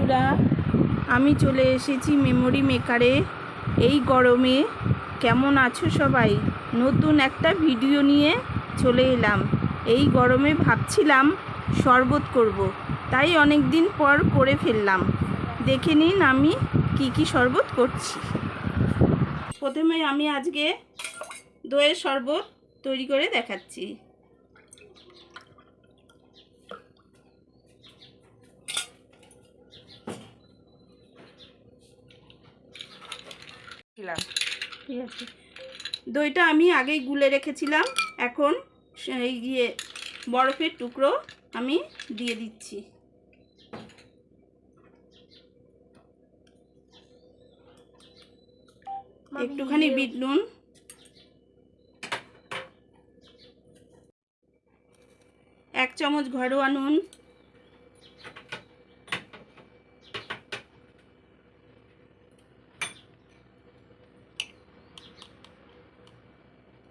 বন্ধুরা, আমি চলে এসেছি মেমোরি মেকারে। এই গরমে কেমন আছো সবাই? নতুন একটা ভিডিও নিয়ে চলে এলাম। এই গরমে ভাবছিলাম শরবত করব, তাই অনেক দিন পর করে ফেললাম। দেখে নিন আমি কি শরবত করছি। প্রথমে আমি আজকে দইয়ের শরবত তৈরি করে দেখাচ্ছি। ঠিক আছে, দইটা আমি আগেই গুলে রেখেছিলাম। এখন এই বরফের টুকরো আমি দিয়ে দিচ্ছি। একটুখানি বিট নুন, এক চামচ ঘরোয়া নুন,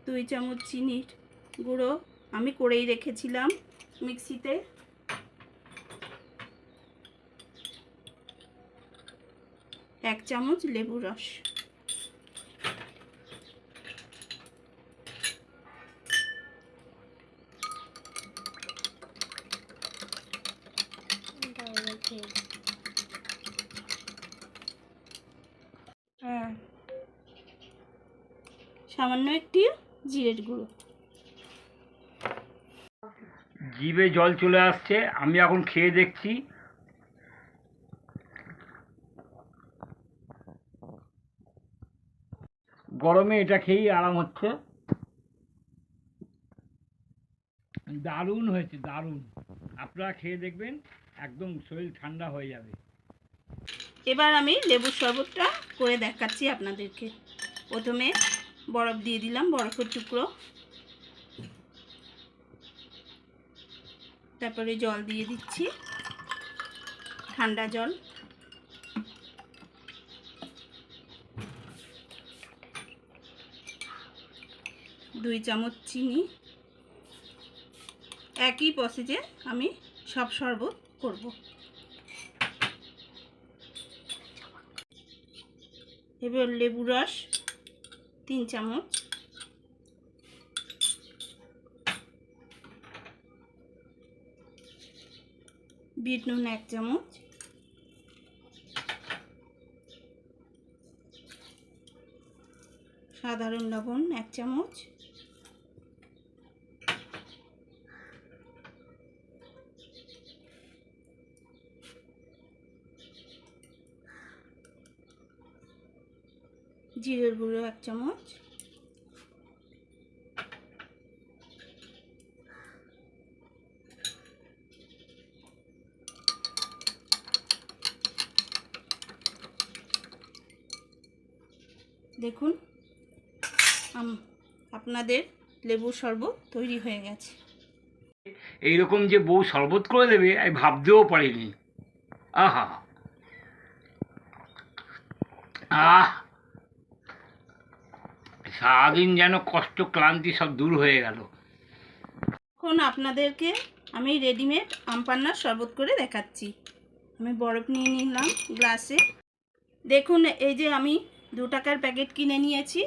দুই চামচ চিনির গুঁড়ো আমি করেই রেখেছিলাম মিক্সিতে, এক চামচ লেবু রস, সামান্য একটি জিরের গুঁড়ো। জিভে জল চলে আসছে, আমি এখন খেয়ে দেখছি। গরমে এটা খেয়েই আরাম হচ্ছে। দারুণ হয়েছে, দারুণ। আপনারা খেয়ে দেখবেন, একদম শরীর ঠান্ডা হয়ে যাবে। এবার আমি লেবুর শরবতটা করে দেখাচ্ছি আপনাদেরকে। প্রথমে বরফ দিয়ে দিলাম, বরফের টুকরো, তারপরে জল দিয়ে দিচ্ছি, ঠান্ডা জল, দুই চামচ চিনি। একই প্রসেসে আমি সব শরবত করব। এবার লেবু রস 3 চামচ, বিট নুন 1 চামচ, সাধারণ লবণ 1 চামচ, জিরের গুঁড়ো 1 চামচ, দেখুন আপনাদের লেবুর শরবত তৈরি হয়ে গেছে। এইরকম যে বউ শরবত করে দেবে আমি ভাবতেও পারিনি। আহা, আহ, সারাদিন যেন কষ্ট ক্লান্তি সব দূর হয়ে গেল। এখন আপনাদেরকে আমি রেডিমেড আম পান্নার শরবত করে দেখাচ্ছি। আমি বরফ নিয়ে নিলাম গ্লাসে। দেখুন, এই যে আমি 2 টাকার প্যাকেট কিনে নিয়েছি।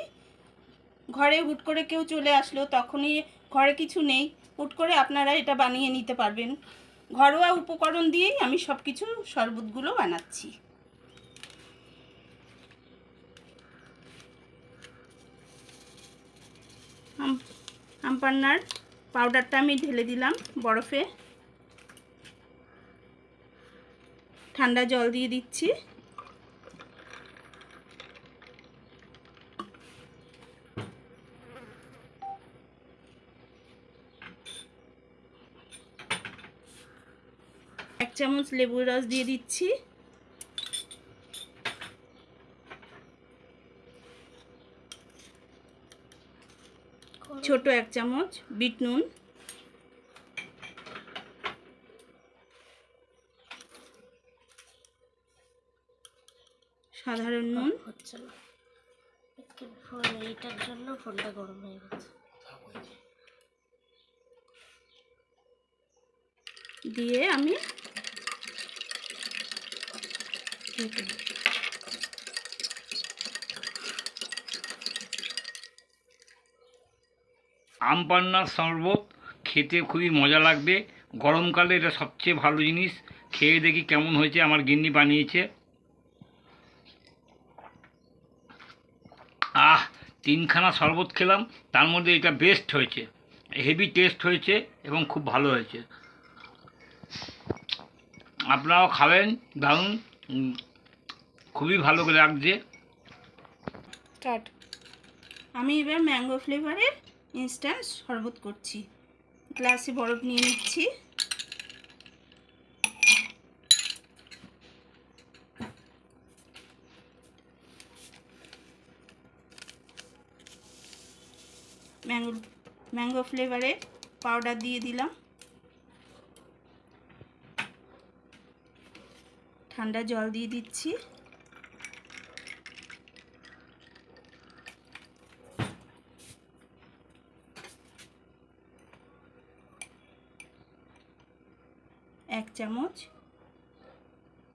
ঘরে হুট করে কেউ চলে আসলো, তখনই ঘরে কিছু নেই, হুট করে আপনারা এটা বানিয়ে নিতে পারবেন। ঘরোয়া উপকরণ দিয়েই আমি সব কিছু শরবতগুলো বানাচ্ছি। আম পান্নার পাউডারটা আমি ঢেলে দিলাম বরফে, ঠান্ডা জল দিয়ে দিচ্ছি, এক চামচ লেবুর রস দিয়ে দিচ্ছি, ছোট 1 চামচ বিট নুন, সাধারণ নুন, হচ্ছে না, এইটার জন্য ফোনটা গরম হয়ে গেছে, দিয়ে আমি আম পান্নার শরবত খেতে খুবই মজা লাগবে। গরমকালে এটা সবচেয়ে ভালো জিনিস। খেয়ে দেখি কেমন হয়েছে। আমার গিন্নি বানিয়েছে। আহ, তিনখানা শরবত খেলাম, তার মধ্যে এটা বেস্ট হয়েছে। হেভি টেস্ট হয়েছে এবং খুব ভালো হয়েছে। আপনারাও খাবেন, দারুণ, খুবই ভালো করে লাগছে। স্টার্ট। আমি এবার ম্যাঙ্গো ফ্লেভারের ইনস্ট্যান্ট শরবত করছি। গ্লাসে বরফ নিয়ে নিচ্ছি। ম্যাঙ্গো ফ্লেভারের পাউডার দিয়ে দিলাম। ঠান্ডা জল দিয়ে দিচ্ছি। এক চামচ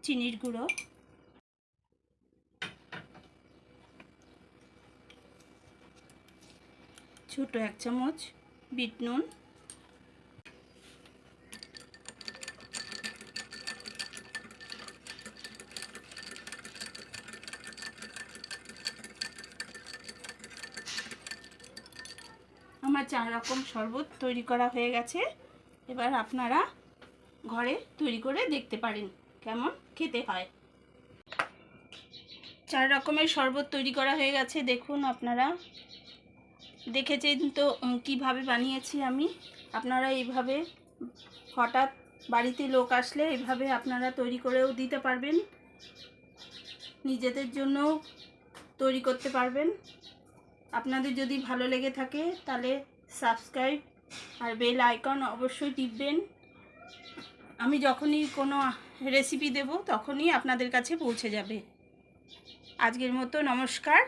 চিনির গুঁড়ো, ছোট এক চামচ বিট নুন, আমার 4 রকম শরবত তৈরি করা হয়ে গেছে। এবার আপনারা ঘরে তৈরি করে দেখতে পারেন কেমন খেতে হয়। 4 রকমের শরবত তৈরি করা হয়ে গেছে। দেখুন, আপনারা দেখেছেন তো কিভাবে বানিয়েছি আমি। আপনারা এইভাবে হঠাৎ বাড়িতে লোক আসলে এইভাবে আপনারা তৈরি করেও দিতে পারবেন, নিজেদের জন্যও তৈরি করতে পারবেন। আপনাদের যদি ভালো লেগে থাকে তাহলে সাবস্ক্রাইব আর বেল আইকন অবশ্যই টিপবেন। আমি যখনই কোনো রেসিপি দেব তখনই আপনাদের কাছে পৌঁছে যাবে। আজকের মতো নমস্কার।